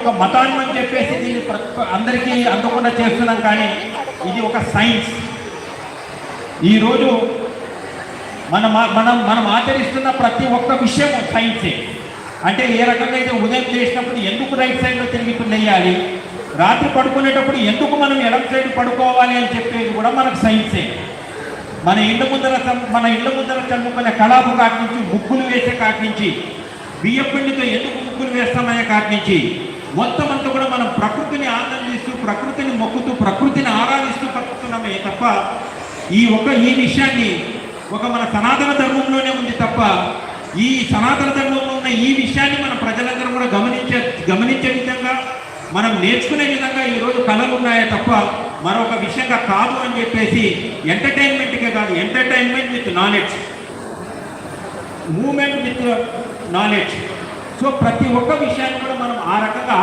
ఒక మతాన్ని అని చెప్పేసి దీన్ని అందరికీ అందకుండా చేస్తున్నాం, కానీ ఇది ఒక సైన్స్. ఈరోజు మనం మనం మనం ఆచరిస్తున్న ప్రతి ఒక్క విషయం సైన్సే. అంటే ఏ రకంగా అయితే ఉదయం చేసినప్పుడు ఎందుకు రైట్ సైడ్లో తిరిగిపోయాలి, రాత్రి పడుకునేటప్పుడు ఎందుకు మనం ఎడమ సైడ్ పడుకోవాలి అని చెప్పేది కూడా మనకు సైన్సే. మన ఇళ్ళ ముందర చల్లుకునే కళాపు కాటి నుంచి, ముగ్గులు వేసే కాటి నుంచి, బియ్య పిండితో ఎందుకు ముగ్గులు వేస్తామనే కాటి నుంచి మొత్తం అంతా కూడా మనం ప్రకృతిని ఆనందిస్తూ, ప్రకృతిని మొక్కుతూ, ప్రకృతిని ఆరాధిస్తూ బతుకుతున్నామే తప్ప ఈ విషయాన్ని మన సనాతన ధర్మంలోనే ఉంది తప్ప ఈ సనాతన ధర్మంలో ఉన్న ఈ విషయాన్ని మన ప్రజలందరూ కూడా గమనించే విధంగా, మనం నేర్చుకునే విధంగా ఈరోజు కళలు ఉన్నాయే తప్ప మరొక విషయంగా కాదు అని చెప్పేసి ఎంటర్టైన్మెంట్కే కాదు, entertainment with knowledge, moment with knowledge. So ప్రతి ఒక్క విషయాన్ని కూడా మనం ఆ రకంగా